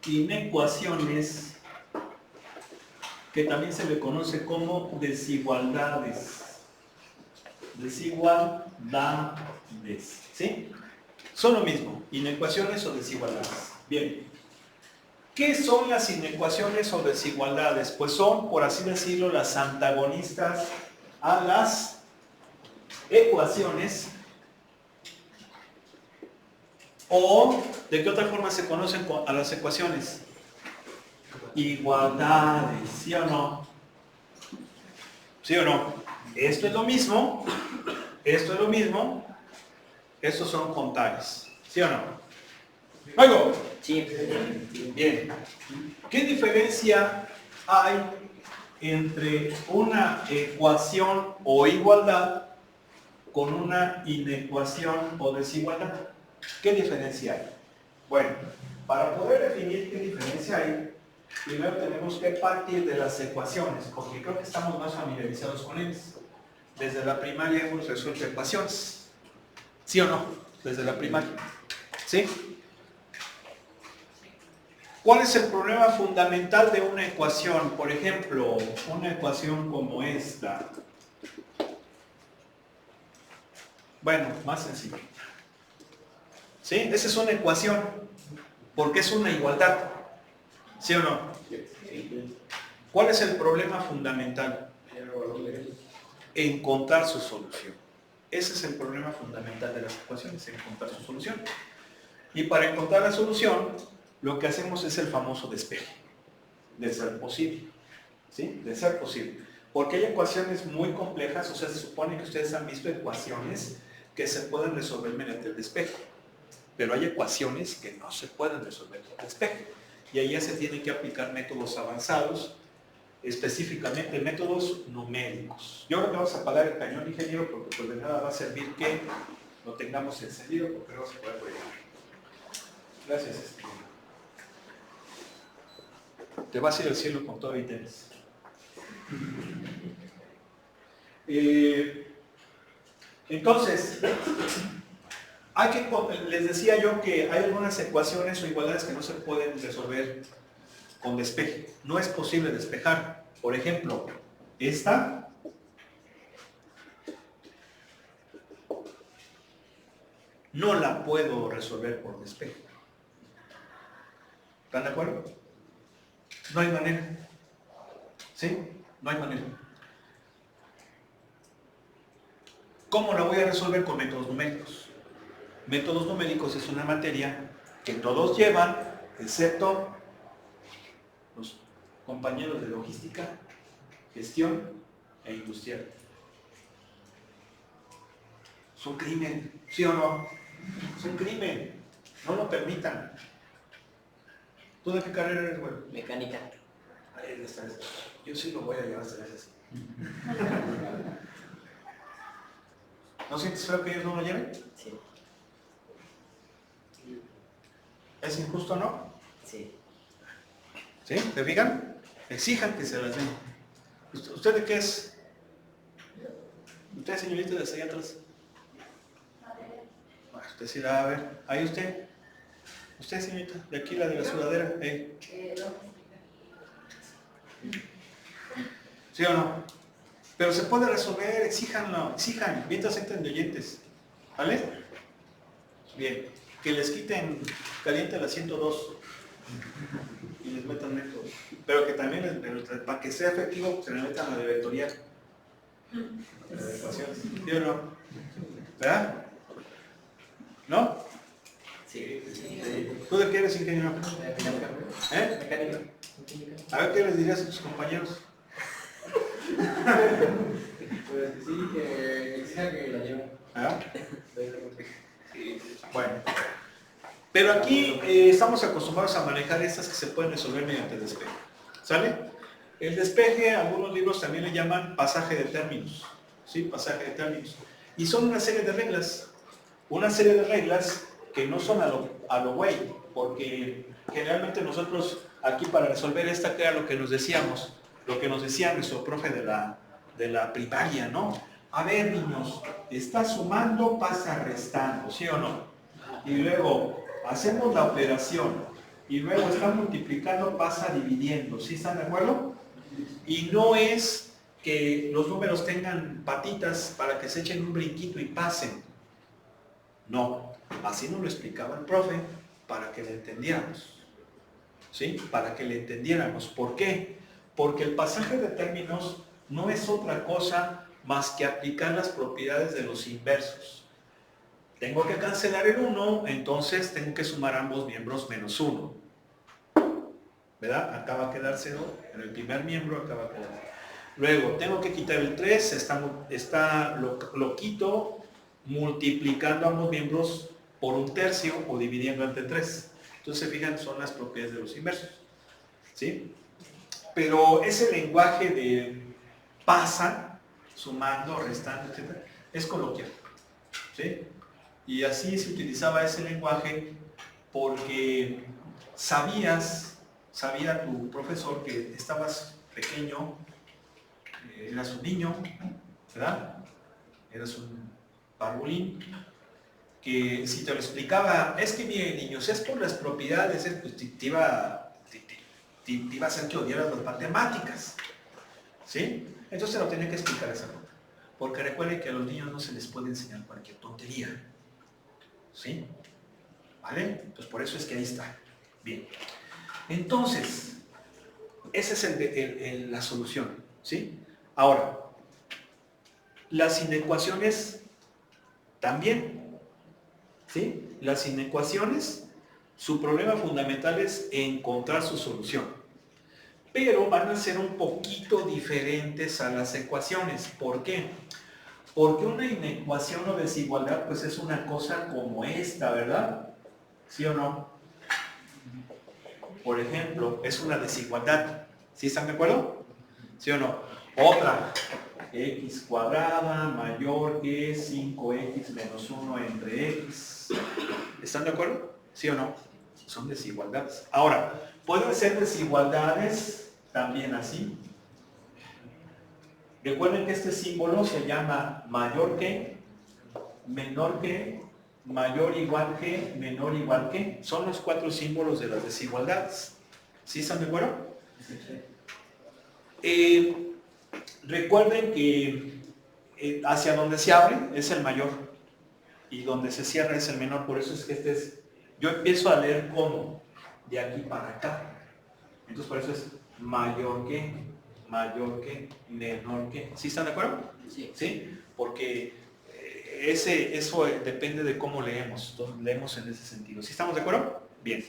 inecuaciones que también se le conoce como desigualdades. Desigualdades, ¿sí? Son lo mismo, inecuaciones o desigualdades. Bien. ¿Qué son las inecuaciones o desigualdades? Pues son, por así decirlo, las antagonistas a las ecuaciones, o ¿de qué otra forma se conocen a las ecuaciones? Igualdades, ¿sí o no? ¿Sí o no? Esto es lo mismo, esto es lo mismo, estos son contables, ¿sí o no? ¿Luego? Sí. Bien. ¿Qué diferencia hay entre una ecuación o igualdad con una inecuación o desigualdad? ¿Qué diferencia hay? Bueno, para poder definir qué diferencia hay, primero tenemos que partir de las ecuaciones, porque creo que estamos más familiarizados con ellas. Desde la primaria hemos resuelto ecuaciones. ¿Sí o no? Desde la primaria. ¿Sí? ¿Cuál es el problema fundamental de una ecuación? Por ejemplo, una ecuación como esta. Bueno, más sencillo. ¿Sí? Esa es una ecuación, porque es una igualdad. ¿Sí o no? ¿Cuál es el problema fundamental? Encontrar su solución. Ese es el problema fundamental de las ecuaciones, encontrar su solución. Y para encontrar la solución, lo que hacemos es el famoso despeje, de ser posible. ¿Sí? De ser posible. Porque hay ecuaciones muy complejas, o sea, se supone que ustedes han visto ecuaciones que se pueden resolver mediante el despeje. Pero hay ecuaciones que no se pueden resolver con despeje. Y ahí ya se tienen que aplicar métodos avanzados, específicamente métodos numéricos. Yo creo que vamos a apagar el cañón, ingeniero, porque pues de nada va a servir que lo tengamos encendido, porque no se puede proyectar. Gracias, estimado. Te vas a ir al cielo con todo interés. Entonces, les decía yo que hay algunas ecuaciones o igualdades que no se pueden resolver con despeje. No es posible despejar. Por ejemplo, esta no la puedo resolver por despeje. ¿Están de acuerdo? No hay manera. ¿Sí? No hay manera. ¿Cómo la voy a resolver? Con métodos numéricos. Métodos numéricos es una materia que todos llevan, excepto los compañeros de logística, gestión e industrial. Es un crimen, ¿sí o no? Es un crimen. No lo permitan. ¿Tú de qué carrera eres, güey? Mecánica. Ahí está. Yo sí lo voy a llevar hasta veces. ¿No sientes feo que ellos no lo lleven? Sí. ¿Es injusto o no? Sí. ¿Sí? ¿Te fijan? Exijan que se las den. ¿Usted de qué es? ¿Usted, señorita, de allá atrás? Usted sí la va a ver. Ahí usted. Usted, señorita, de aquí, la de la sudadera. ¿Sí o no? Pero se puede resolver, exíjanlo, exijan, mientras entren de oyentes. ¿Vale? Bien. Que les quiten caliente la 102 y les metan método. Pero que también, para que sea efectivo, se le metan la de vectorial. La de ecuaciones. ¿Sí o no? ¿Verdad? ¿No? Sí. ¿Tú de qué eres, ingeniero? ¿Eh? Mecánica. A ver, ¿qué les dirías a tus compañeros? Pues que sí, que exija que la lleven. ¿Ah? Bueno. Pero aquí estamos acostumbrados a manejar estas que se pueden resolver mediante el despeje. ¿Sale? El despeje, algunos libros también le llaman pasaje de términos. ¿Sí? Pasaje de términos. Y son una serie de reglas. Una serie de reglas que no son a lo güey, porque generalmente nosotros aquí para resolver esta, que era lo que nos decíamos, lo que nos decía nuestro profe de la primaria, ¿no? A ver, niños, está sumando, pasa restando, ¿sí o no? Y luego hacemos la operación y luego está multiplicando, pasa dividiendo. ¿Sí están de acuerdo? Y no es que los números tengan patitas para que se echen un brinquito y pasen. No, así nos lo explicaba el profe para que le entendiéramos. ¿Sí? Para que le entendiéramos. ¿Por qué? Porque el pasaje de términos no es otra cosa más que aplicar las propiedades de los inversos. Tengo que cancelar el 1, entonces tengo que sumar ambos miembros menos 1. ¿Verdad? Acá va a quedar 0, en el primer miembro acá va a quedar 0. Luego, tengo que quitar el 3, lo quito multiplicando ambos miembros por 1/3 o dividiendo entre 3. Entonces, se fijan, son las propiedades de los inversos. ¿Sí? Pero ese lenguaje de pasa, sumando, restando, etc., es coloquial. ¿Sí? Y así se utilizaba ese lenguaje porque sabía tu profesor que estabas pequeño, eras un niño, ¿verdad? Eras un parvulín, que si te lo explicaba, es que mire niños, es por las propiedades, pues te iba a hacer que odiaras las matemáticas, ¿sí? Entonces te lo tenía que explicar esa forma, porque recuerden que a los niños no se les puede enseñar cualquier tontería, ¿sí? ¿Vale? Entonces por eso es que ahí está. Bien. Entonces, esa es la solución, ¿sí? Ahora, las inecuaciones también, ¿sí? Las inecuaciones, su problema fundamental es encontrar su solución, pero van a ser un poquito diferentes a las ecuaciones. ¿Por qué? Porque una inecuación o desigualdad, pues es una cosa como esta, ¿verdad? ¿Sí o no? Por ejemplo, es una desigualdad. ¿Sí están de acuerdo? ¿Sí o no? Otra, x cuadrada mayor que 5x menos 1 entre x. ¿Están de acuerdo? ¿Sí o no? Son desigualdades. Ahora, pueden ser desigualdades también así. Recuerden que este símbolo se llama mayor que, menor que, mayor igual que, menor igual que. Son los 4 símbolos de las desigualdades. ¿Sí están de acuerdo? Recuerden que hacia donde se abre es el mayor y donde se cierra es el menor. Por eso es que yo empiezo a leer como de aquí para acá. Entonces por eso es mayor que, menor que. ¿Sí están de acuerdo? Sí. ¿Sí? Porque eso depende de cómo leemos. Entonces, leemos en ese sentido. ¿Sí estamos de acuerdo? Bien.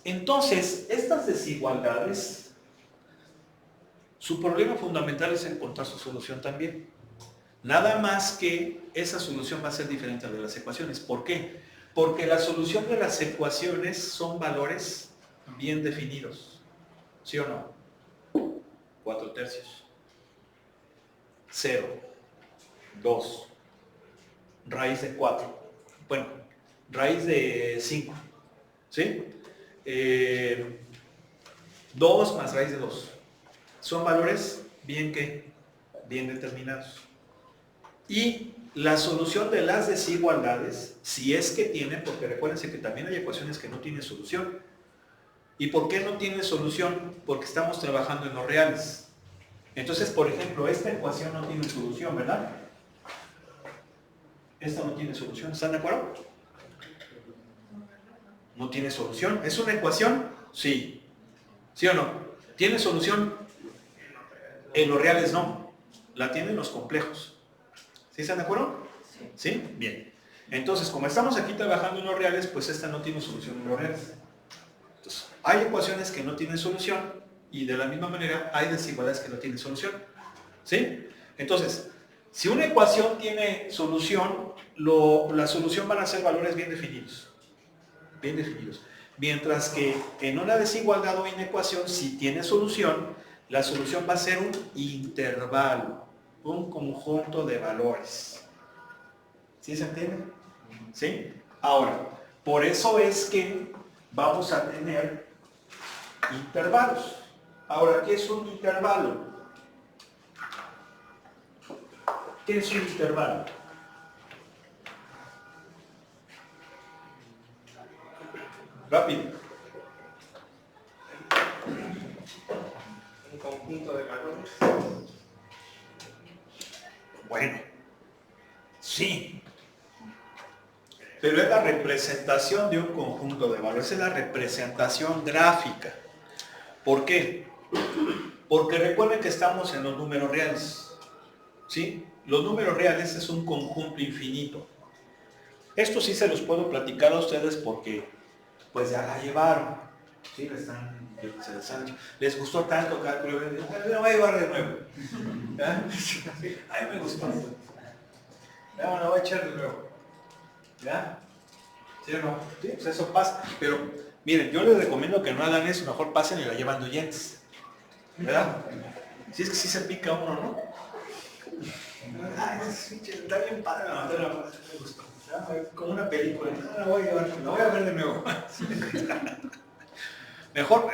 Entonces, estas desigualdades, su problema fundamental es encontrar su solución también. Nada más que esa solución va a ser diferente a la de las ecuaciones. ¿Por qué? Porque la solución de las ecuaciones son valores bien definidos. ¿Sí o no? 4/3. 0. 2. Raíz de 4. Bueno, raíz de 5. ¿Sí? 2 más raíz de 2. Son valores bien determinados. Y la solución de las desigualdades, si es que tiene, porque recuérdense que también hay ecuaciones que no tienen solución. ¿Y por qué no tienen solución? Porque estamos trabajando en los reales. Entonces, por ejemplo, esta ecuación no tiene solución, ¿verdad? Esta no tiene solución, ¿están de acuerdo? No tiene solución. ¿Es una ecuación? Sí. ¿Sí o no? ¿Tiene solución? En los reales no. La tienen los complejos. ¿Sí están de acuerdo? ¿Sí? Bien. Entonces, como estamos aquí trabajando en los reales, pues esta no tiene solución en los reales. Entonces, hay ecuaciones que no tienen solución y de la misma manera hay desigualdades que no tienen solución. ¿Sí? Entonces, si una ecuación tiene solución, la solución van a ser valores bien definidos. Bien definidos. Mientras que en una desigualdad o inecuación, si tiene solución, la solución va a ser un intervalo, un conjunto de valores. ¿Sí se entiende? ¿Sí? Ahora, por eso es que vamos a tener intervalos. Ahora, ¿qué es un intervalo? ¿Qué es un intervalo? Rápido. conjunto de valores. Bueno, sí. Pero es la representación de un conjunto de valores, es la representación gráfica. ¿Por qué? Porque recuerden que estamos en los números reales. ¿Sí? Los números reales es un conjunto infinito. Esto sí se los puedo platicar a ustedes porque pues ya la llevaron. ¿Sí? Les gustó tanto cada prueba. La voy a llevar de nuevo. ¿Ya? Ay, me gustó. No, la voy a echar de nuevo. ¿Ya? ¿Sí o no? Sí, pues eso pasa. Pero miren, yo les recomiendo que no hagan eso, mejor pasen y la llevan de oyentes. ¿Verdad? Si es que sí se pica uno, ¿no? Ay, está bien padre la materia, me gustó. Como una película. La voy a llevar, la voy a ver de nuevo. Mejor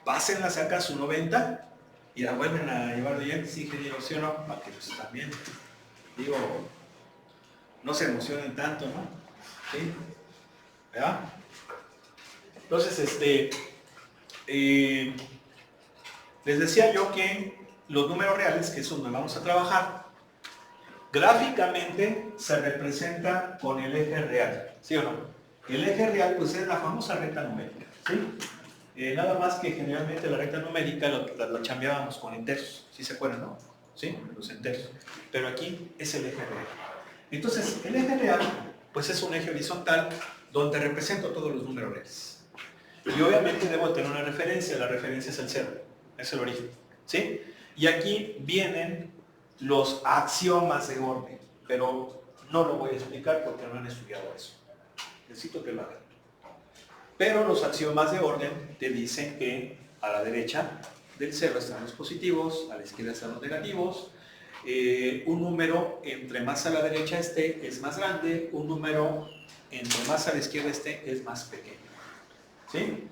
pásenla, sacan su 90 y la vuelven a llevar de oyentes, ingeniero, ¿sí o no? Para que pues también, digo, no se emocionen tanto, ¿no? ¿Sí? ¿Verdad? Entonces, les decía yo que los números reales, que es donde vamos a trabajar, gráficamente se representa con el eje real, ¿sí o no? El eje real pues es la famosa recta numérica, ¿sí? Nada más que generalmente la recta numérica la chambeábamos con enteros, ¿sí se acuerdan, no? ¿Sí? Los enteros. Pero aquí es el eje real. Entonces, el eje real pues es un eje horizontal donde represento todos los números reales. Y obviamente debo tener una referencia, la referencia es el cero, es el origen, ¿sí? Y aquí vienen los axiomas de orden, pero no lo voy a explicar porque no han estudiado eso. Necesito que lo hagan. Pero los axiomas de orden te dicen que a la derecha del cero están los positivos, a la izquierda están los negativos. Un número entre más a la derecha esté es más grande, un número entre más a la izquierda esté es más pequeño. ¿Sí?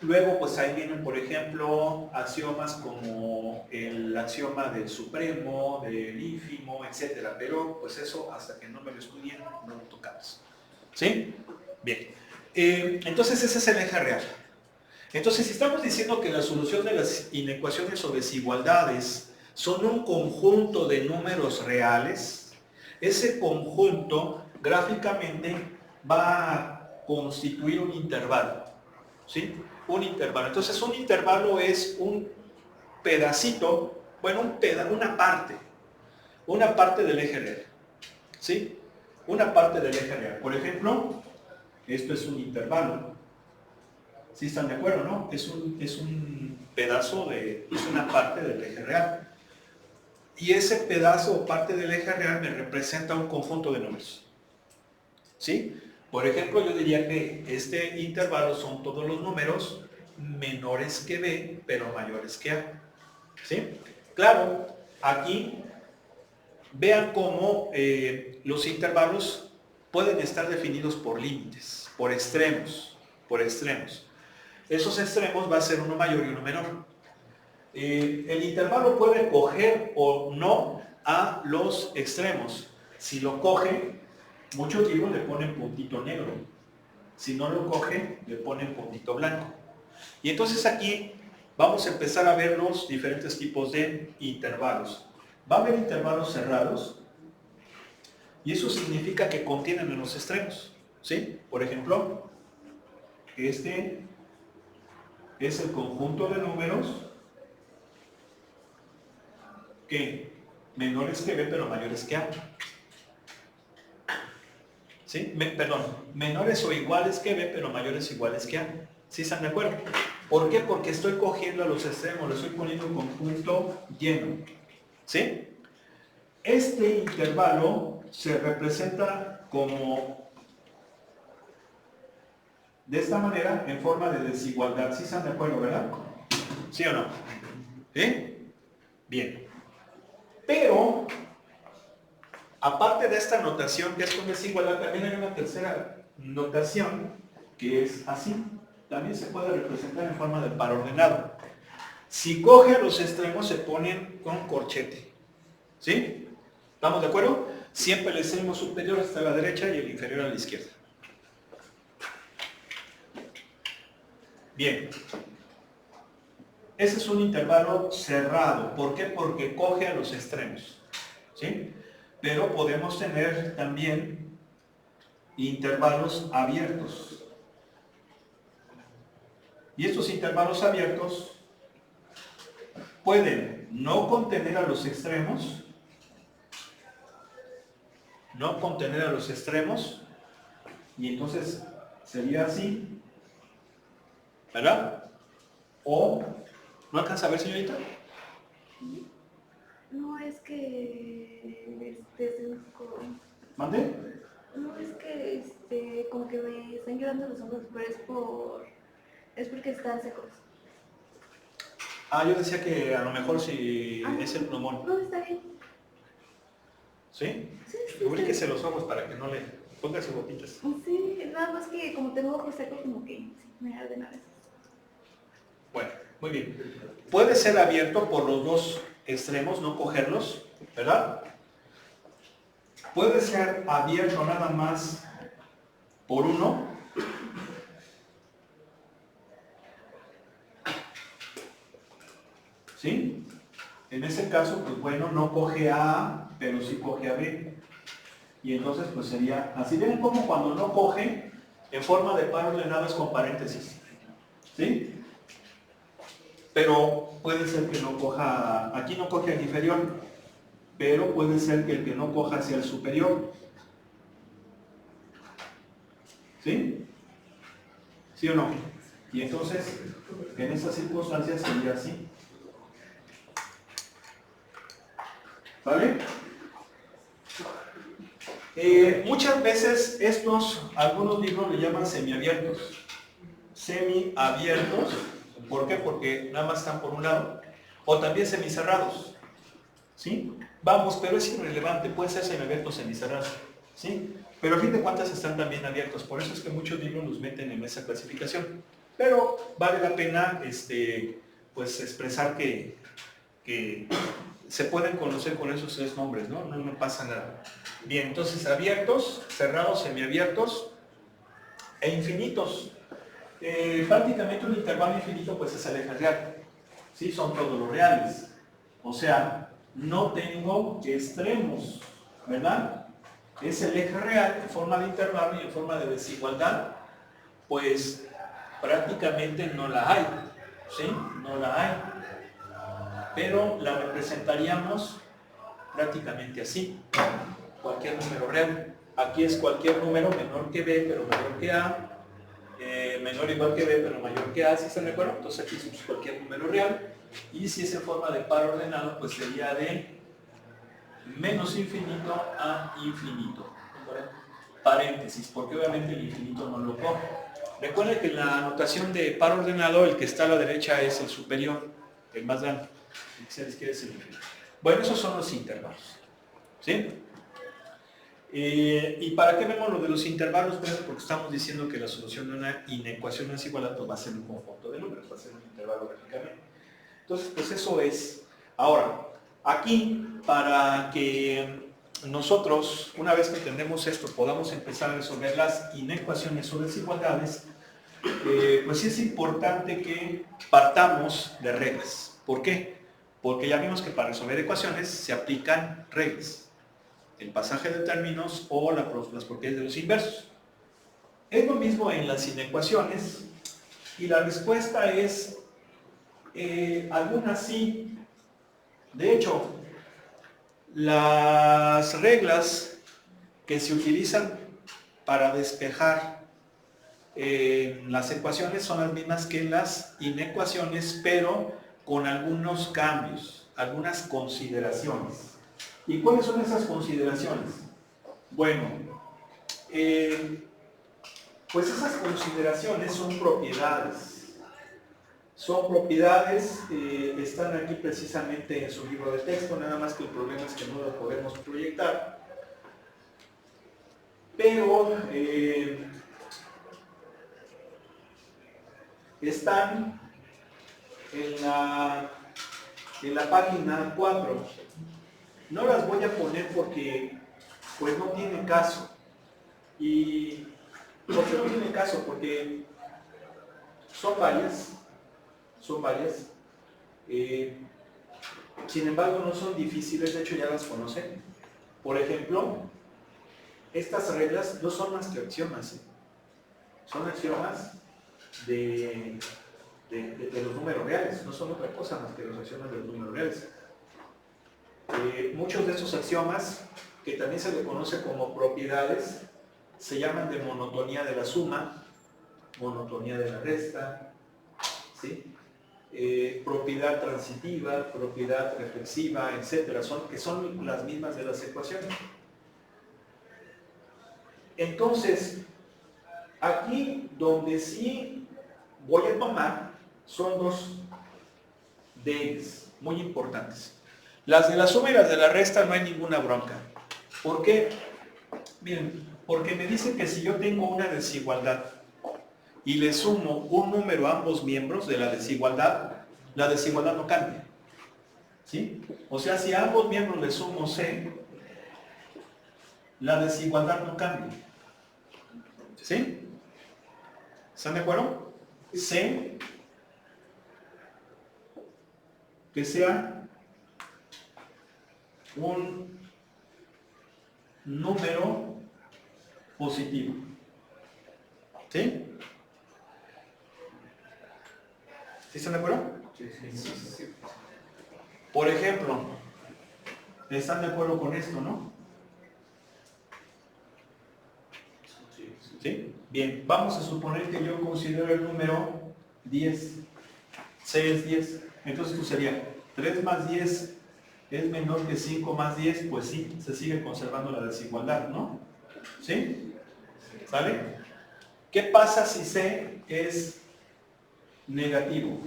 Luego, pues ahí vienen, por ejemplo, axiomas como el axioma del supremo, del ínfimo, etcétera. Pero, pues eso, hasta que no me lo estudien, no lo tocamos. ¿Sí? Bien. Entonces, ese es el eje real. Entonces, si estamos diciendo que la solución de las inecuaciones o desigualdades son un conjunto de números reales, ese conjunto gráficamente va a constituir un intervalo. ¿Sí? Un intervalo. Entonces, un intervalo es un pedacito, bueno, una parte del eje real. ¿Sí? Una parte del eje real. Por ejemplo, esto es un intervalo. ¿Sí están de acuerdo, no? Es un pedazo es una parte del eje real. Y ese pedazo o parte del eje real me representa un conjunto de números. ¿Sí? Por ejemplo, yo diría que este intervalo son todos los números menores que B, pero mayores que A. ¿Sí? Claro, aquí vean cómo los intervalos pueden estar definidos por límites, por extremos, Esos extremos va a ser uno mayor y uno menor. El intervalo puede coger o no a los extremos. Si lo coge, muchos libros le ponen puntito negro. Si no lo coge, le ponen puntito blanco. Y entonces aquí vamos a empezar a ver los diferentes tipos de intervalos. Va a haber intervalos cerrados y eso significa que contienen en los extremos. ¿Sí? Por ejemplo, este es el conjunto de números que menores que B pero mayores que A. ¿Sí? Menores o iguales que B pero mayores o iguales que A. ¿Sí están de acuerdo? ¿Por qué? Porque estoy cogiendo a los extremos, le estoy poniendo un conjunto lleno. ¿Sí? Este intervalo se representa como de esta manera en forma de desigualdad. ¿Sí están de acuerdo, verdad? ¿Sí o no? ¿Sí? Bien. Pero, aparte de esta notación que es con desigualdad, también hay una tercera notación que es así. También se puede representar en forma de par ordenado. Si coge a los extremos se ponen con corchete. ¿Sí? ¿Estamos de acuerdo? Siempre el extremo superior está a la derecha y el inferior a la izquierda. Bien. Ese es un intervalo cerrado. ¿Por qué? Porque coge a los extremos, ¿sí? Pero podemos tener también intervalos abiertos. Y estos intervalos abiertos pueden no contener a los extremos, y entonces sería así, ¿verdad? O, ¿no alcanza a ver, señorita? No, es que ¿Mande? no, es que como que me están llorando los ojos, pero es porque están secos. Ah, yo decía que a lo mejor si es el pulmón. No, está bien. ¿Sí? Sí, sí, Ubíquese los ojos para que no le ponga sus gotitas. Sí, nada más que como tengo ojos secos, como que sí, me arden a veces. Bueno, muy bien. Puede ser abierto por los dos extremos, no cogerlos, ¿verdad? Puede ser abierto nada más por uno. ¿Sí? En ese caso, pues bueno, no coge a A, pero sí coge a B. Y entonces, pues sería así. ¿Ven cómo cuando no coge, en forma de par ordenado es con paréntesis? ¿Sí? Pero puede ser que no coja, aquí no coge al inferior, pero puede ser que el que no coja sea el superior. ¿Sí? ¿Sí o no? Y entonces, en esas circunstancias sería así. ¿Vale? Muchas veces algunos libros le llaman semiabiertos. Semiabiertos, ¿por qué? Porque nada más están por un lado. O también semicerrados. ¿Sí? Vamos, pero es irrelevante, puede ser semiabiertos o semicerrados. ¿Sí? Pero a fin de cuentas están también abiertos. Por eso es que muchos libros los meten en esa clasificación. Pero vale la pena pues expresar que se pueden conocer con esos tres nombres, ¿no? No pasa nada. Bien, entonces abiertos, cerrados, semiabiertos e infinitos. Prácticamente un intervalo infinito pues es el eje real. ¿Sí? Son todos los reales. O sea, no tengo extremos, ¿verdad? Es el eje real en forma de intervalo y en forma de desigualdad, pues prácticamente no la hay. ¿Sí? No la hay. Pero la representaríamos prácticamente así, cualquier número real. Aquí es cualquier número menor que B, pero mayor que A, menor o igual que B, pero mayor que A, ¿sí están de acuerdo? Entonces aquí es cualquier número real, y si es en forma de par ordenado, pues sería de menos infinito a infinito. Paréntesis, porque obviamente el infinito no lo coge. Recuerden que en la notación de par ordenado, el que está a la derecha es el superior, el más grande. El que está a la izquierda es el infinito. Bueno, esos son los intervalos. ¿Sí? ¿Y para qué vemos lo de los intervalos? Bueno, porque estamos diciendo que la solución de una inecuación desigualdad pues va a ser un conjunto de números, va a ser un intervalo gráficamente. Entonces, pues eso es. Ahora, aquí, para que nosotros, una vez que entendemos esto, podamos empezar a resolver las inecuaciones o desigualdades, pues sí es importante que partamos de reglas. ¿Por qué? Porque ya vimos que para resolver ecuaciones se aplican reglas. El pasaje de términos o las propiedades de los inversos. Es lo mismo en las inecuaciones y la respuesta es algunas sí. De hecho, las reglas que se utilizan para despejar las ecuaciones son las mismas que las inecuaciones, pero con algunos cambios, algunas consideraciones. ¿Y cuáles son esas consideraciones? Bueno, pues esas consideraciones son propiedades. Son propiedades, están aquí precisamente en su libro de texto, nada más que el problema es que no lo podemos proyectar. Pero están en la página 4. No las voy a poner porque pues no tiene caso. Y ¿por qué no tiene caso? Porque son varias. Sin embargo, no son difíciles, de hecho ya las conocen. Por ejemplo, estas reglas no son más que axiomas, ¿eh? Son axiomas de los números reales, no son otra cosa más que los axiomas de los números reales. Muchos de estos axiomas, que también se le conoce como propiedades, se llaman de monotonía de la suma, monotonía de la resta, ¿sí? Propiedad transitiva, propiedad reflexiva, etcétera, que son las mismas de las ecuaciones. Entonces, aquí donde sí voy a tomar son dos de ellas, muy importantes. Las de la suma y las de la resta no hay ninguna bronca. ¿Por qué? Miren, porque me dicen que si yo tengo una desigualdad y le sumo un número a ambos miembros de la desigualdad no cambia. ¿Sí? O sea, si a ambos miembros le sumo C, la desigualdad no cambia. ¿Sí? ¿Están de acuerdo? C, que sea un número positivo. ¿Sí? ¿Sí están de acuerdo? Sí. Por ejemplo, ¿están de acuerdo con esto, no? ¿Sí? Bien, vamos a suponer que yo considero el número 10. C es 10. Entonces esto sería 3 más 10 es menor que 5 más 10, pues sí, se sigue conservando la desigualdad, ¿no? ¿Sí? ¿Sale? ¿Qué pasa si C es negativo?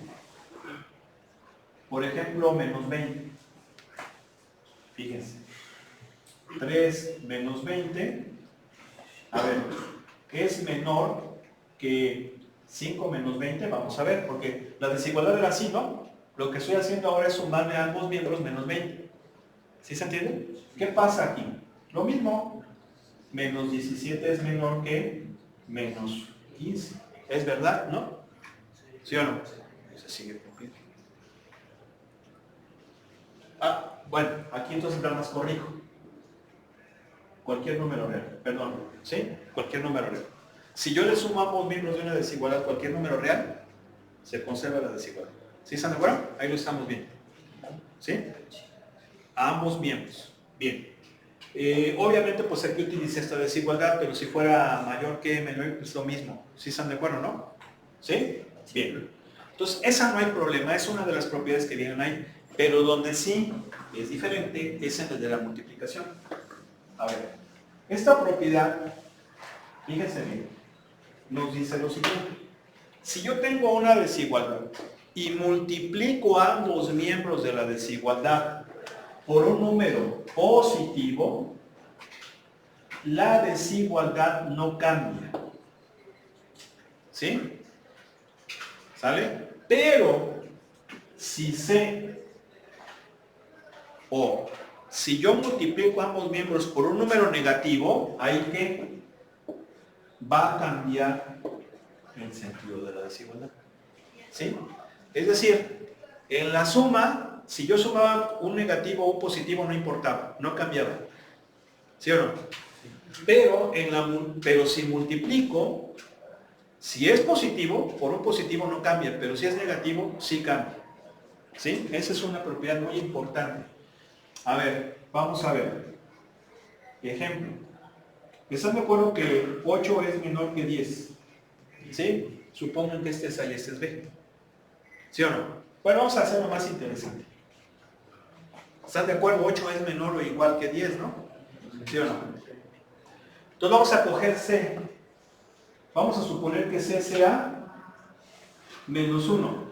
Por ejemplo, menos 20. Fíjense. 3 menos 20, a ver, es menor que 5 menos 20, vamos a ver, porque la desigualdad era así, ¿no? Lo que estoy haciendo ahora es sumarle a ambos miembros menos 20. ¿Sí se entiende? ¿Qué pasa aquí? Lo mismo, menos 17 es menor que menos 15. ¿Es verdad, no? ¿Sí o no? Se sigue cumpliendo. Bueno, aquí entonces nada más corrijo. Cualquier número real, perdón, ¿sí? Cualquier número real. Si yo le sumo a ambos miembros de una desigualdad cualquier número real, se conserva la desigualdad. ¿Sí están de acuerdo? Ahí lo estamos viendo. ¿Sí? A ambos miembros. Bien. Obviamente, pues aquí utilicé esta desigualdad, pero si fuera mayor que menor, es lo mismo. ¿Sí están de acuerdo, no? ¿Sí? Bien. Entonces, esa no hay problema, es una de las propiedades que vienen ahí. Pero donde sí es diferente es en el de la multiplicación. A ver, esta propiedad, fíjense bien, nos dice lo siguiente. Si yo tengo una desigualdad y multiplico a ambos miembros de la desigualdad por un número positivo, la desigualdad no cambia. ¿Sí? ¿Sale? Pero si si yo multiplico a ambos miembros por un número negativo, ahí que va a cambiar el sentido de la desigualdad. ¿Sí? Es decir, en la suma, si yo sumaba un negativo o un positivo, no importaba, no cambiaba. ¿Sí o no? Pero si multiplico, si es positivo, por un positivo no cambia, pero si es negativo, sí cambia. ¿Sí? Esa es una propiedad muy importante. A ver, vamos a ver. Ejemplo. ¿Están de acuerdo que 8 es menor que 10? ¿Sí? Supongan que este es A y este es B. ¿Sí o no? Bueno, vamos a hacerlo más interesante. ¿Están de acuerdo? 8 es menor o igual que 10, ¿no? ¿Sí o no? Entonces vamos a coger C. Vamos a suponer que C sea menos 1.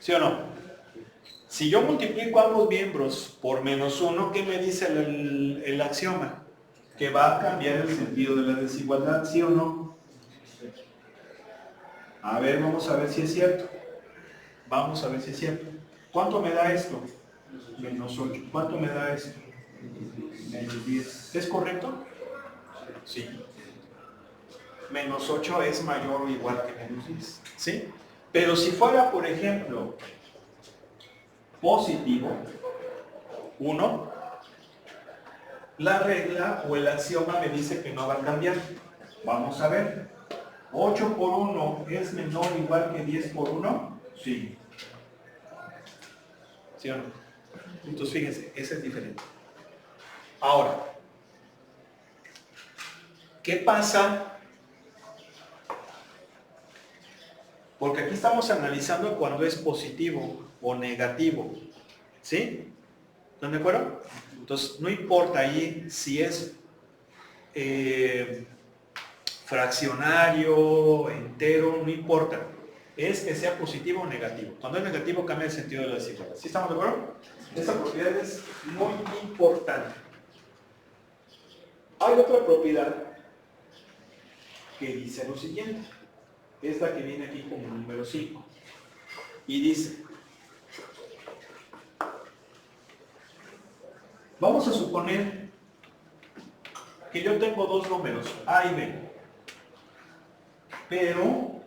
¿Sí o no? Si yo multiplico ambos miembros por menos 1, ¿qué me dice el axioma? Que va a cambiar el sentido de la desigualdad, ¿sí o no? A ver, vamos a ver si es cierto. Vamos a ver si es cierto. ¿Cuánto me da esto? Menos 8. ¿Cuánto me da esto? Menos 10. ¿Es correcto? Sí. Menos 8 es mayor o igual que menos 10. ¿Sí? Pero si fuera, por ejemplo, positivo, 1, la regla o el axioma me dice que no va a cambiar. Vamos a ver. 8 por 1 es menor o igual que 10 por 1. Sí. ¿Sí o no? Entonces fíjense, ese es diferente. Ahora, ¿qué pasa? Porque aquí estamos analizando cuando es positivo o negativo. ¿Sí? ¿Están de acuerdo? Entonces, no importa ahí si es fraccionario, entero, no importa. Es que sea positivo o negativo. Cuando es negativo cambia el sentido de la desigualdad. ¿Sí estamos de acuerdo? Esta propiedad es muy importante. Hay otra propiedad que dice lo siguiente. Esta que viene aquí como número 5. Y dice, vamos a suponer que yo tengo dos números, A y B. Pero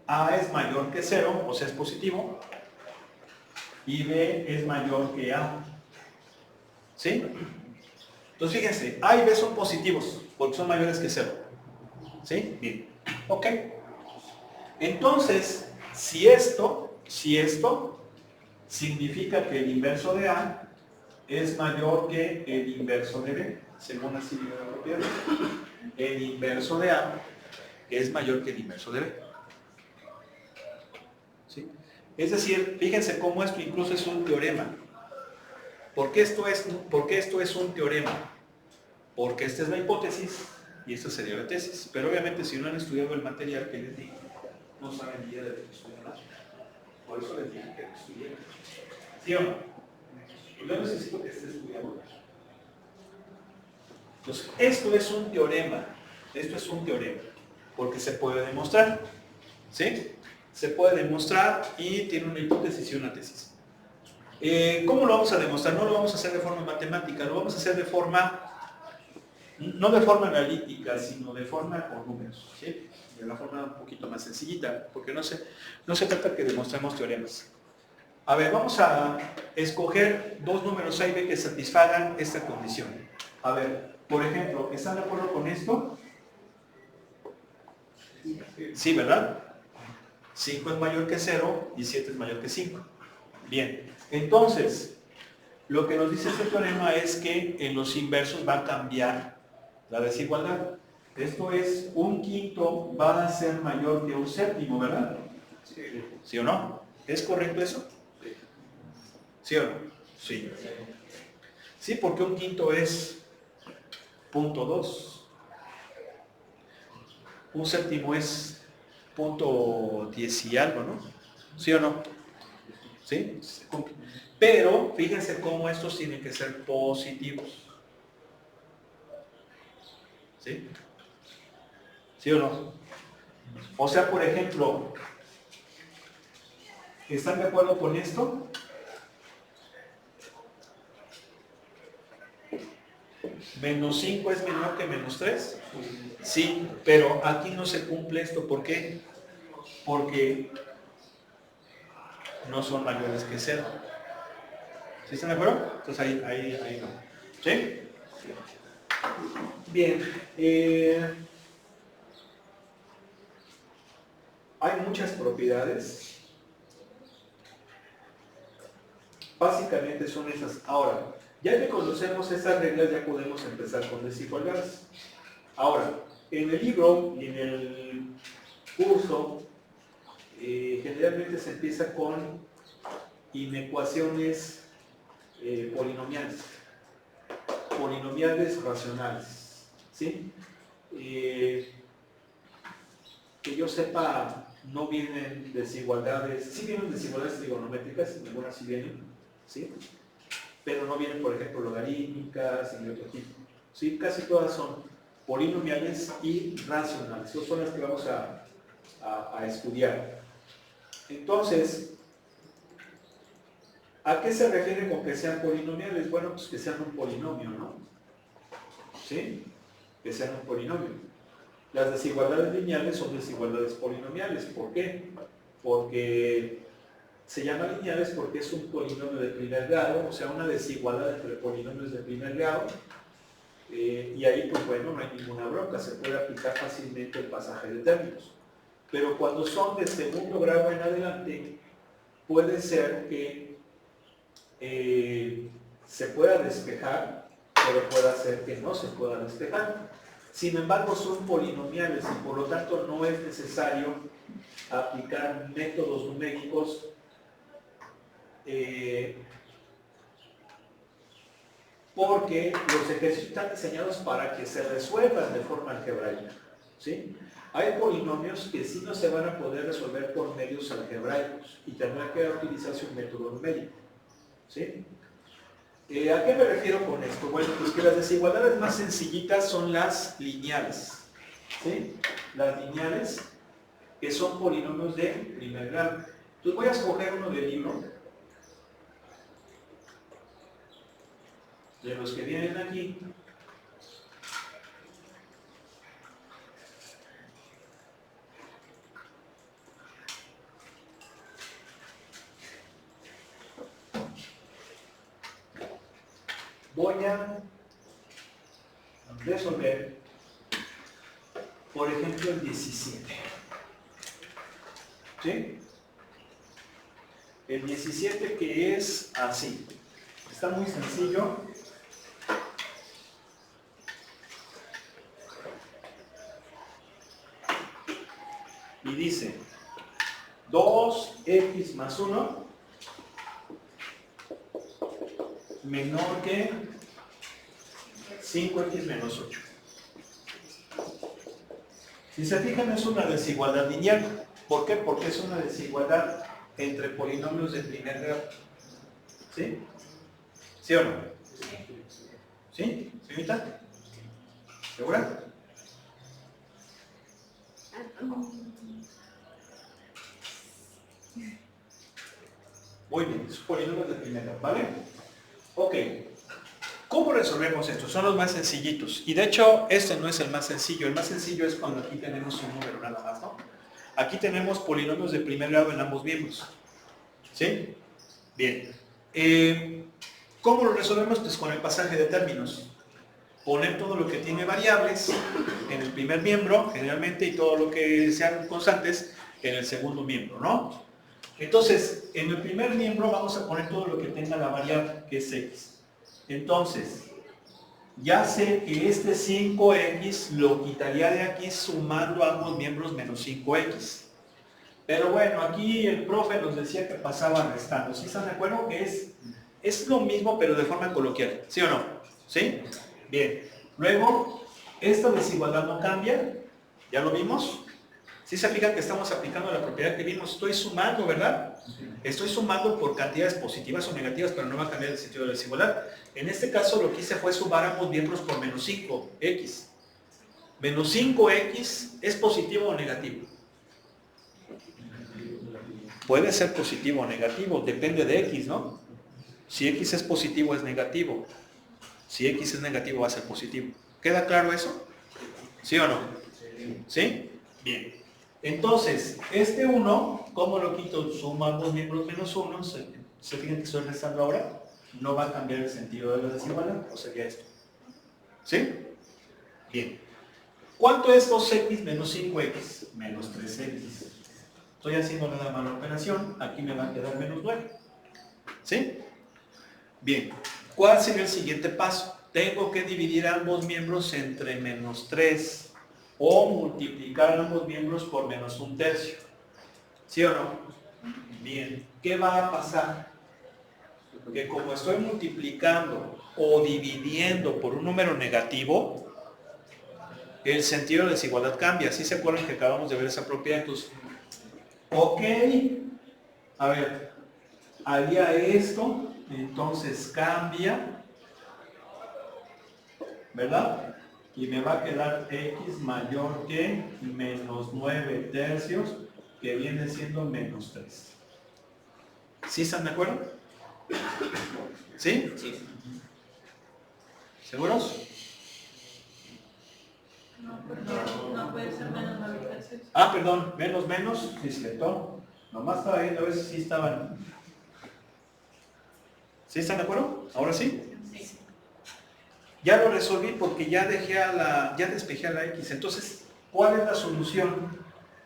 A es mayor que 0, o sea, es positivo, y B es mayor que A. ¿Sí? Entonces fíjense, A y B son positivos, porque son mayores que 0. ¿Sí? Bien. Ok. Entonces, si esto significa que el inverso de A es mayor que el inverso de B, según así viene la propiedad. El inverso de A es mayor que el inverso de B. ¿Sí? Es decir, fíjense cómo esto incluso es un teorema. ¿Por qué esto es un teorema? Porque esta es la hipótesis y esta sería la tesis. Pero obviamente si no han estudiado el material que les digo, no saben ni idea de lo que estudian nada. Por eso les dije que lo estudien. ¿Sí o no? Yo necesito que esté estudiando. Entonces, esto es un teorema. Esto es un teorema. Porque se puede demostrar. ¿Sí? Se puede demostrar y tiene una hipótesis y una tesis. ¿Cómo lo vamos a demostrar? No lo vamos a hacer de forma matemática, lo vamos a hacer de forma, no de forma analítica, sino de forma con números. ¿Sí? De la forma un poquito más sencillita, porque no se trata que demostremos teoremas. A ver, vamos a escoger dos números A y B que satisfagan esta condición. A ver, por ejemplo, ¿están de acuerdo con esto? Sí, ¿verdad? 5 es mayor que 0 y 7 es mayor que 5. Bien, entonces, lo que nos dice este teorema es que en los inversos va a cambiar la desigualdad. Esto es, un quinto va a ser mayor que un séptimo, ¿verdad? ¿Sí o no? ¿Es correcto eso? ¿Sí o no? Sí. Sí, porque un quinto es 0.2. Un séptimo es 0.10 y algo, ¿no? ¿Sí o no? ¿Sí? Pero fíjense cómo estos tienen que ser positivos. ¿Sí? ¿Sí o no? O sea, por ejemplo, ¿están de acuerdo con esto? ¿Menos 5 es menor que menos 3? Sí, pero aquí no se cumple esto. ¿Por qué? Porque no son mayores que 0. ¿Sí están de acuerdo? Entonces ahí no. ¿Sí? Bien. Hay muchas propiedades. Básicamente son esas. Ahora, ya que conocemos estas reglas, ya podemos empezar con desigualdades. Ahora, en el libro y en el curso, generalmente se empieza con inecuaciones polinomiales racionales. ¿Sí? Que yo sepa, no vienen desigualdades, sí vienen desigualdades trigonométricas, algunas sí vienen, ¿sí? Pero no vienen, por ejemplo, logarítmicas y de otro tipo. ¿Sí? Casi todas son polinomiales y racionales. Esas son las que vamos a estudiar. Entonces, ¿a qué se refiere con que sean polinomiales? Bueno, pues que sean un polinomio, ¿no? ¿Sí? Que sean un polinomio. Las desigualdades lineales son desigualdades polinomiales. ¿Por qué? Porque Se llama lineales porque es un polinomio de primer grado, o sea, una desigualdad entre polinomios de primer grado. Y ahí, pues bueno, no hay ninguna bronca, se puede aplicar fácilmente el pasaje de términos. Pero cuando son de segundo grado en adelante, puede ser que se pueda despejar, pero puede ser que no se pueda despejar. Sin embargo, son polinomiales y por lo tanto no es necesario aplicar métodos numéricos porque los ejercicios están diseñados para que se resuelvan de forma algebraica, ¿sí? Hay polinomios que sí no se van a poder resolver por medios algebraicos y tendrá que utilizarse un método numérico, ¿sí? ¿A qué me refiero con esto? Bueno, pues que las desigualdades más sencillitas son las lineales, ¿sí? Las lineales que son polinomios de primer grado. Entonces voy a escoger uno del libro, de los que vienen aquí. Voy a resolver, por ejemplo, el 17. ¿Sí? El 17 que es así. Está muy sencillo. Y dice 2x más 1 menor que 5x menos 8. Si se fijan, es una desigualdad lineal. ¿Por qué? Porque es una desigualdad entre polinomios de primer grado. ¿Sí? ¿Sí o no? ¿Sí? ¿Señorita? ¿Segura? Muy bien, es polinomios de primer grado, ¿vale? Ok. ¿Cómo resolvemos esto? Son los más sencillitos. Y de hecho, este no es el más sencillo. El más sencillo es cuando aquí tenemos un número nada más, ¿no? Aquí tenemos polinomios de primer grado en ambos miembros. ¿Sí? Bien. ¿Cómo lo resolvemos? Pues con el pasaje de términos. Poner todo lo que tiene variables en el primer miembro, generalmente, y todo lo que sean constantes en el segundo miembro, ¿no? Entonces, en el primer miembro vamos a poner todo lo que tenga la variable, que es x. Entonces, ya sé que este 5x lo quitaría de aquí sumando ambos miembros menos 5x. Pero bueno, aquí el profe nos decía que pasaba restando. ¿Sí están de acuerdo? Que es lo mismo, pero de forma coloquial. ¿Sí o no? ¿Sí? Bien. Luego, esta desigualdad no cambia. ¿Ya lo vimos? ¿Sí se fijan que estamos aplicando la propiedad que vimos? Estoy sumando, ¿verdad? Estoy sumando por cantidades positivas o negativas, pero no va a cambiar el sentido de la desigualdad. En este caso lo que hice fue sumar ambos miembros por menos 5x. Menos 5x ¿es positivo o negativo? Puede ser positivo o negativo, depende de x, ¿no? Si x es positivo es negativo. Si x es negativo va a ser positivo. ¿Queda claro eso? ¿Sí o no? ¿Sí? Bien. Entonces, este 1, ¿cómo lo quito? Suma ambos miembros menos 1. ¿Se fijan que estoy restando ahora? No va a cambiar el sentido de la desigualdad, o sería esto. ¿Sí? Bien. ¿Cuánto es 2x menos 5x? Menos 3x. Estoy haciendo nada más la operación. Aquí me va a quedar menos 9. ¿Sí? Bien. ¿Cuál sería el siguiente paso? Tengo que dividir ambos miembros entre menos 3 o multiplicar ambos miembros por menos 1/3. ¿Sí o no? Bien. ¿Qué va a pasar? Que como estoy multiplicando o dividiendo por un número negativo, el sentido de desigualdad cambia. ¿Sí se acuerdan que acabamos de ver esa propiedad? Entonces, ok, a ver, haría esto, entonces cambia, ¿verdad? Y me va a quedar x mayor que menos 9/3, que viene siendo menos 3. ¿Sí están de acuerdo? ¿Sí? Sí. ¿Seguros? No, porque no puede ser menos 9/3. Ah, perdón, menos, sí es cierto. Nomás estaba viendo a ver si estaban. ¿Sí están de acuerdo? ¿Ahora sí? Sí. Ya lo resolví porque ya despejé a la X. Entonces, ¿cuál es la solución?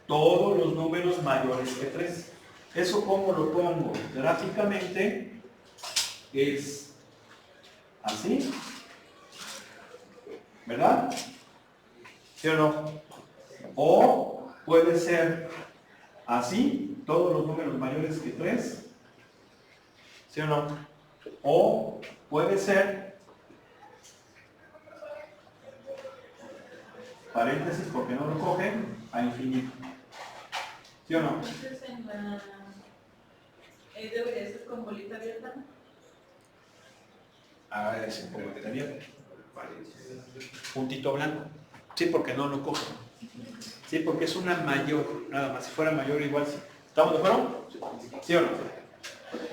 Todos los números mayores que 3. ¿Eso cómo lo pongo? Gráficamente es así. ¿Verdad? ¿Sí o no? O puede ser así, todos los números mayores que 3. ¿Sí o no? O puede ser paréntesis porque no lo cogen a infinito. ¿Sí o no? Entonces en la... debería ser con bolita abierta. Ah, es un poco que también. Puntito blanco. Sí, porque no lo cogen. Sí, porque es una mayor, nada más. Si fuera mayor igual sí. ¿Estamos de acuerdo? ¿Sí o no?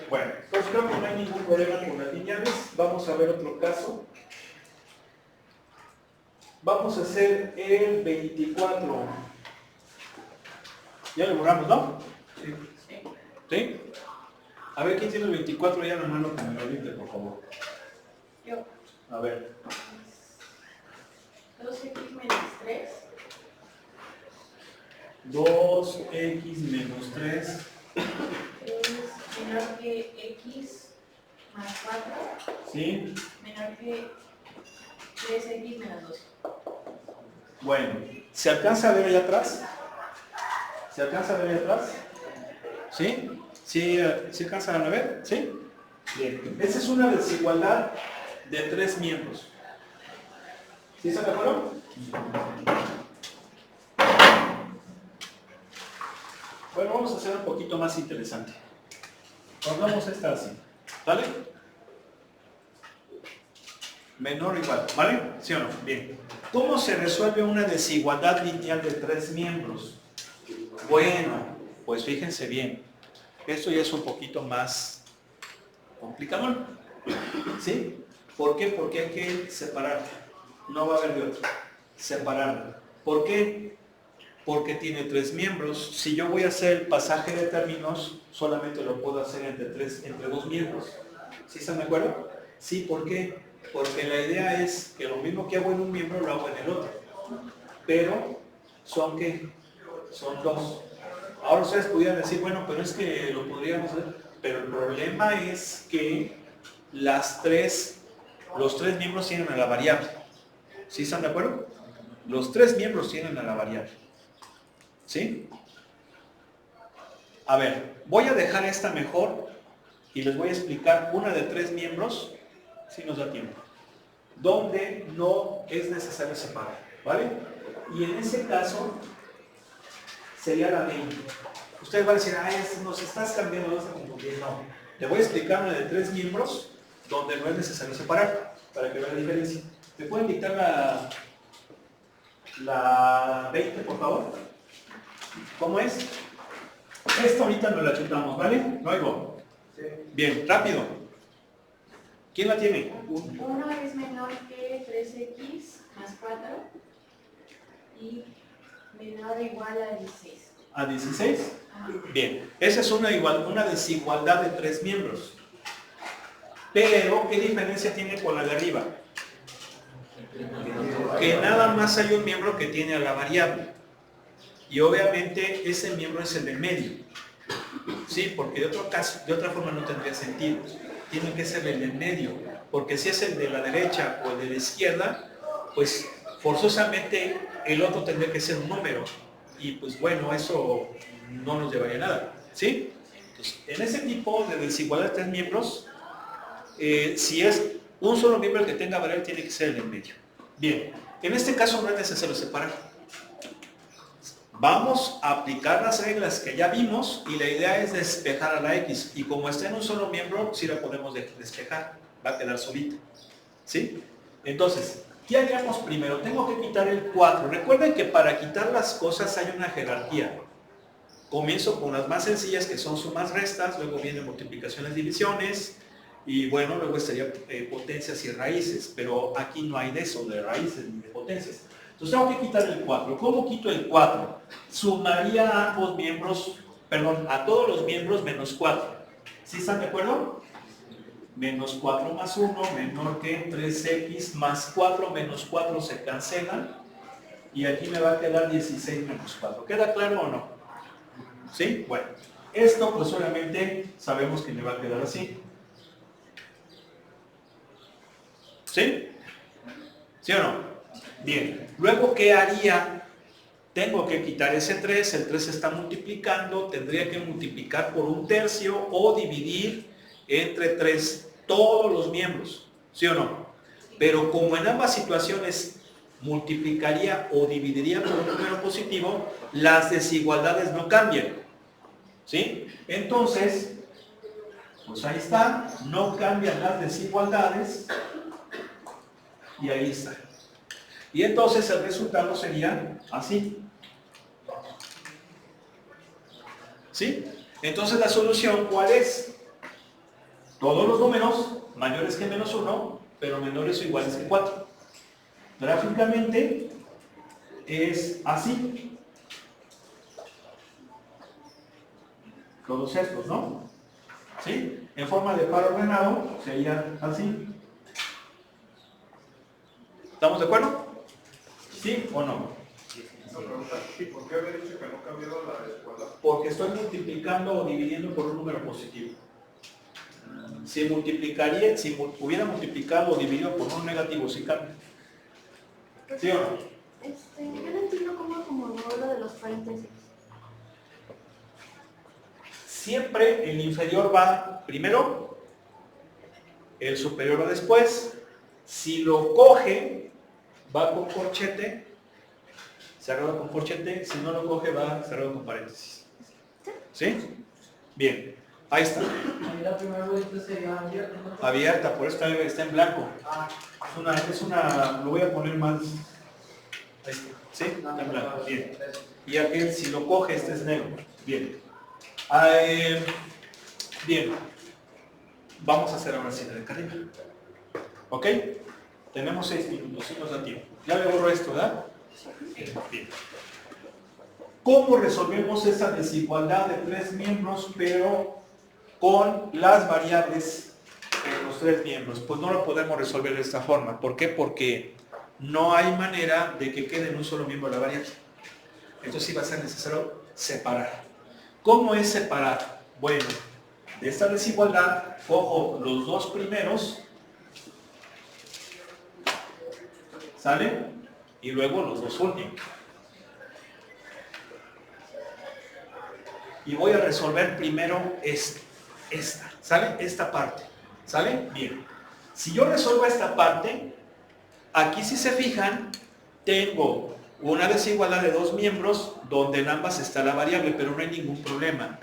Bueno, entonces creo que no hay ningún problema con las lineales. Vamos a ver otro caso. Vamos a hacer el 24. Ya lo borramos, ¿no? Sí. ¿Sí? A ver, ¿quién tiene el 24? Ya nomás lo que me lo dicte, por favor. Yo. A ver. 2x menos 3 2x menos 3. es menor que x más 4, ¿Sí? menor que 3x menos 12. Bueno, ¿se alcanza a ver allá atrás? ¿Se alcanza a ver allá atrás? ¿Sí? ¿Sí alcanzan a ver? ¿Sí? Bien. Esa es una desigualdad de 3 miembros. ¿Sí están de acuerdo? Bueno, vamos a hacer un poquito más interesante. Pongamos esta así. ¿Vale? Menor o igual. ¿Vale? ¿Sí o no? Bien. ¿Cómo se resuelve una desigualdad lineal de 3 miembros? Bueno, pues fíjense bien. Esto ya es un poquito más complicado. ¿Sí? ¿Por qué? Porque hay que separar. No va a haber de otro. Separarlo. ¿Por qué? Porque tiene 3 miembros. Si yo voy a hacer el pasaje de términos, solamente lo puedo hacer entre 2 miembros. ¿Sí están de acuerdo? Sí, ¿por qué? Porque la idea es que lo mismo que hago en un miembro lo hago en el otro. Pero, ¿son qué? Son 2. Ahora ustedes pudieran decir, bueno, pero es que lo podríamos hacer. Pero el problema es que los 3 miembros tienen a la variable. ¿Sí están de acuerdo? Los 3 miembros tienen a la variable. ¿Sí? A ver, voy a dejar esta mejor y les voy a explicar una de 3 miembros, si nos da tiempo, donde no es necesario separar, ¿vale? Y en ese caso sería la 20. Ustedes van a decir, nos estás cambiando, no se confundir. No, te voy a explicar una de 3 miembros donde no es necesario separar, para que vean la diferencia. ¿Me pueden dictar la 20, por favor? ¿Cómo es? Esta ahorita nos la chutamos, ¿vale? No oigo. Sí. Bien, rápido. ¿Quién la tiene? 1 es menor que 3x más 4 y menor o igual a 16. ¿A 16? Bien, esa es una desigualdad de 3 miembros. Pero, ¿qué diferencia tiene con la de arriba? Que nada más hay un miembro que tiene a la variable. Y obviamente ese miembro es el del medio. Sí, porque de otra forma no tendría sentido. Tiene que ser el del medio. Porque si es el de la derecha o el de la izquierda, pues forzosamente el otro tendría que ser un número. Y pues bueno, eso no nos llevaría a nada. ¿Sí? Entonces, en ese tipo de desigualdad de 3 miembros, si es un solo miembro el que tenga variable, tiene que ser el del medio. Bien, en este caso no es necesario separar. Vamos a aplicar las reglas que ya vimos y la idea es despejar a la X. Y como está en un solo miembro, sí la podemos despejar. Va a quedar solita. ¿Sí? Entonces, ¿qué haríamos primero? Tengo que quitar el 4. Recuerden que para quitar las cosas hay una jerarquía. Comienzo con las más sencillas, que son sumas, restas, luego vienen multiplicaciones, divisiones, y bueno, luego estaría potencias y raíces. Pero aquí no hay de eso, de raíces ni de potencias. Entonces tengo que quitar el 4. ¿Cómo quito el 4? Sumaría ambos miembros perdón, a todos los miembros menos 4. ¿Sí están de acuerdo? Menos 4 más 1 menor que 3x más 4 menos 4 se cancelan. Y aquí me va a quedar 16 menos 4. ¿Queda claro o no? ¿Sí? Bueno, esto pues obviamente sabemos que me va a quedar así. ¿Sí? ¿Sí o no? Bien. Luego, ¿qué haría? Tengo que quitar ese 3, el 3 se está multiplicando, tendría que multiplicar por 1/3 o dividir entre 3 todos los miembros, ¿sí o no? Pero como en ambas situaciones multiplicaría o dividiría por un número positivo, las desigualdades no cambian, ¿sí? Entonces, pues ahí está, no cambian las desigualdades y ahí está. Y entonces el resultado sería así. ¿Sí? Entonces la solución, ¿cuál es? Todos los números mayores que menos 1, pero menores o iguales que 4. Gráficamente es así. Todos estos, ¿no? ¿Sí? En forma de par ordenado sería así. ¿Estamos de acuerdo? ¿Sí o no? ¿Y por qué había dicho que no cambiaron la desigualdad? Porque estoy multiplicando o dividiendo por un número positivo. Si hubiera multiplicado o dividido por un negativo, ¿sí cambia? ¿Sí o no? Yo no entiendo cómo acomodó lo de los paréntesis. Siempre el inferior va primero, el superior va después. Si lo coge, va con corchete, cerrado con corchete. Si no lo coge, va cerrado con paréntesis. ¿Sí? Bien, ahí está. Ahí la primera vuelta sería abierta, ¿no? Abierta, por eso está en blanco. Lo voy a poner más. Ahí está. ¿Sí? Está en blanco. Bien. Y aquel, si lo coge, este es negro. Bien. Bien. Vamos a hacer ahora sí la de acá arriba. ¿Ok? Tenemos 6 minutos, sí nos da tiempo. Ya le borro esto, ¿verdad? Bien. ¿Cómo resolvemos esa desigualdad de 3 miembros, pero con las variables de los 3 miembros? Pues no lo podemos resolver de esta forma. ¿Por qué? Porque no hay manera de que quede en un solo miembro la variable. Entonces sí va a ser necesario separar. ¿Cómo es separar? Bueno, de esta desigualdad cojo los 2 primeros, ¿sale? Y luego los 2 últimos. Y voy a resolver primero esta, ¿sale? Esta parte, ¿sale? Bien. Si yo resuelvo esta parte, aquí si se fijan, tengo una desigualdad de 2 miembros donde en ambas está la variable, pero no hay ningún problema.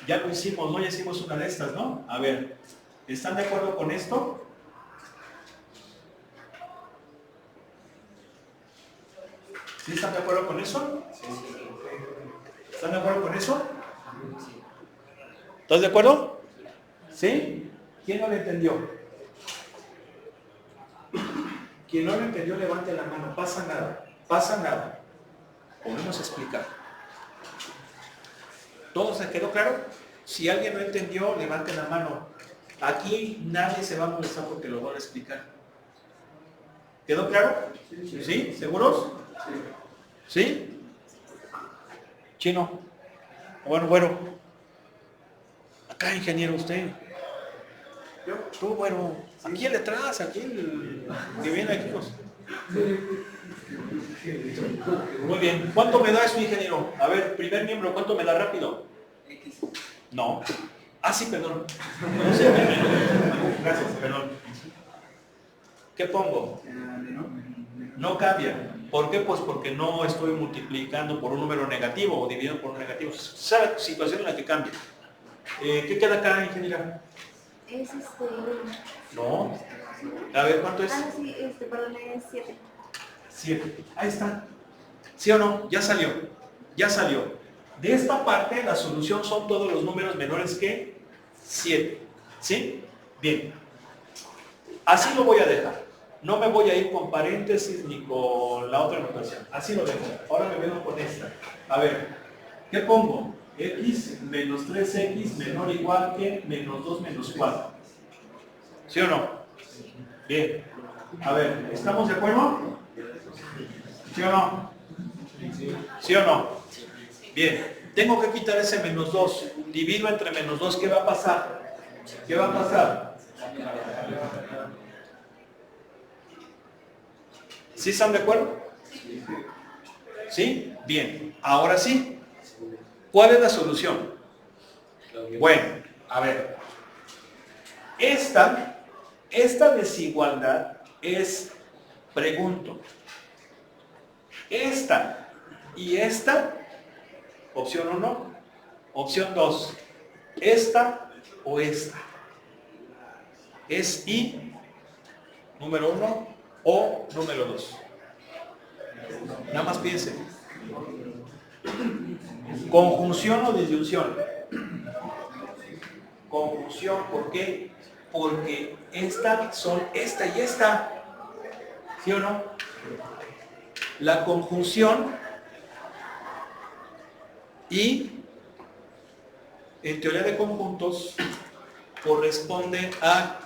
Ya lo hicimos, ¿no? Ya hicimos una de estas, ¿no? A ver, ¿están de acuerdo con esto? ¿Sí están de acuerdo con eso? ¿Están de acuerdo con eso? ¿Estás de acuerdo? ¿Sí? ¿Quién no lo entendió? Quien no lo entendió, levante la mano. Pasa nada. Pasa nada. Podemos explicar. ¿Todo se quedó claro? Si alguien no entendió, levante la mano. Aquí nadie se va a molestar porque lo voy a explicar. ¿Quedó claro? ¿Sí? ¿Seguros? ¿Sí? Chino. Bueno. Acá, ingeniero, usted. Yo. Tú, bueno. Aquí el detrás, aquí el que viene aquí. Pues. Muy bien. ¿Cuánto me da eso, ingeniero? A ver, primer miembro, ¿cuánto me da rápido? X. No. Ah, sí, perdón. No sé, gracias, perdón. ¿Qué pongo? No cambia. ¿Por qué? Pues porque no estoy multiplicando por un número negativo o dividiendo por un negativo. ¿Sabe la situación en la que cambia? ¿Qué queda acá, ingeniera? Es No. A ver, ¿cuánto es? sí, perdón, es 7. 7. Ahí está. ¿Sí o no? Ya salió. Ya salió. De esta parte, la solución son todos los números menores que 7. ¿Sí? Bien. Así lo voy a dejar. No me voy a ir con paréntesis ni con la otra notación. Así lo dejo. Ahora me vengo con esta. A ver, ¿qué pongo? X menos 3X menor o igual que menos 2 menos 4. ¿Sí o no? Bien. A ver, ¿estamos de acuerdo? ¿Sí o no? ¿Sí o no? Bien. Tengo que quitar ese menos 2. Divido entre menos 2. ¿Qué va a pasar? ¿Qué va a pasar? ¿Sí están de acuerdo? ¿Sí? Bien. Ahora sí. ¿Cuál es la solución? Bueno, a ver. Esta desigualdad es, pregunto, esta y esta, opción 1, opción 2, esta o esta. ¿Es y número 1 o número 2? Nada más piensen. Conjunción o disyunción. Conjunción, ¿por qué? Porque estas son esta y esta. ¿Sí o no? La conjunción y en teoría de conjuntos corresponde a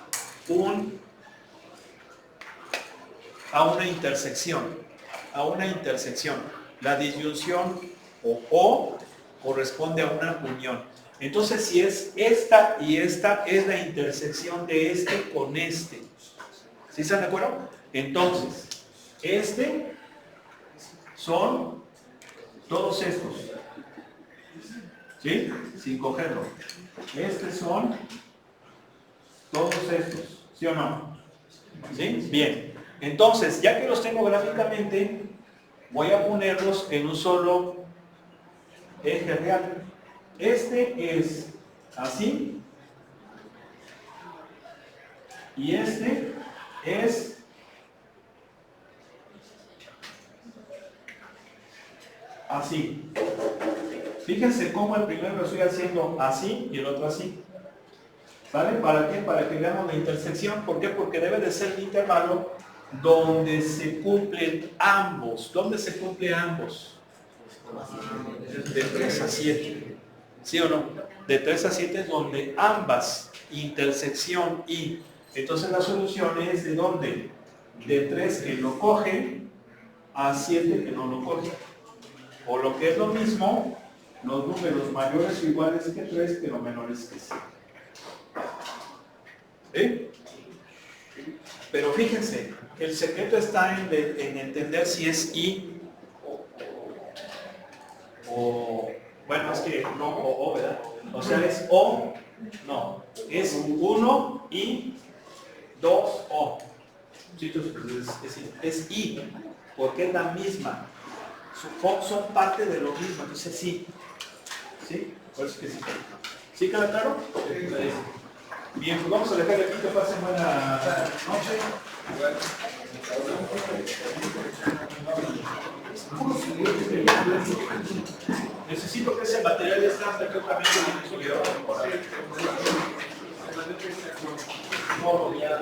una intersección. A una intersección. La disyunción o corresponde a una unión. Entonces, si es esta y esta, es la intersección de este con este. ¿Sí están de acuerdo? Entonces, este son todos estos. ¿Sí? Sin cogerlo. Estos son todos estos. ¿Sí o no? ¿Sí? Bien. Entonces, ya que los tengo gráficamente, voy a ponerlos en un solo eje real. Este es así y este es así. Fíjense cómo el primero lo estoy haciendo así y el otro así. ¿Vale? ¿Para qué? Para que veamos la intersección. ¿Por qué? Porque debe de ser el intervalo donde se cumplen ambos. ¿Dónde se cumplen ambos? De 3 a 7. ¿Sí o no? De 3 a 7 es donde ambas, intersección y. Entonces la solución es de dónde? De 3 que lo coge a 7 que no lo coge. O lo que es lo mismo, los números mayores o iguales que 3 pero menores que 7. ¿Sí? Pero fíjense, el secreto está en entender si es y o, bueno, es que no o, ¿verdad? O sea, es o, no, es 1 y 2 o. Sí, es y, porque es la misma. Son parte de lo mismo, entonces sí. ¿Sí? Por eso que sí. ¿Sí queda claro? Bien, pues vamos a dejar aquí que pasen buena noche. Necesito que ese material esté perfectamente distribuido. No, ya.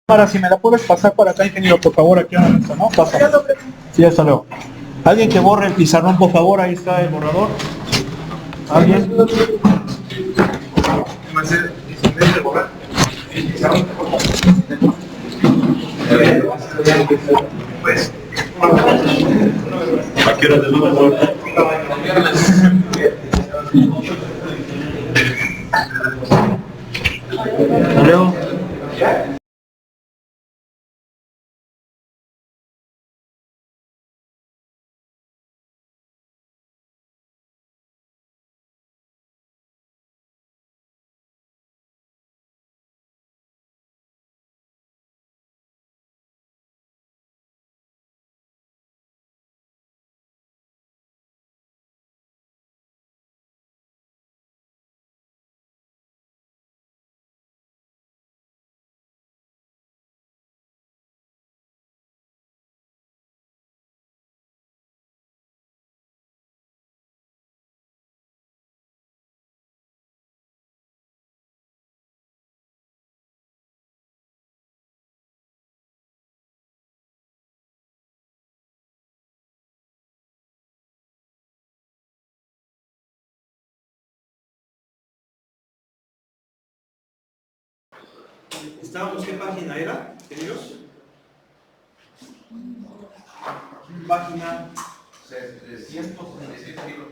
Ahora, si me la puedes pasar para acá, ingeniero, por favor, aquí a la ¿no? Pasa. Sí, hasta luego. Alguien que borre el pizarrón, por favor, ahí está el borrador. ¿Alguien? Pues, ¿a qué hora te duda, por favor? Hasta luego. ¿Estábamos qué página era, queridos? Página 366 kilos.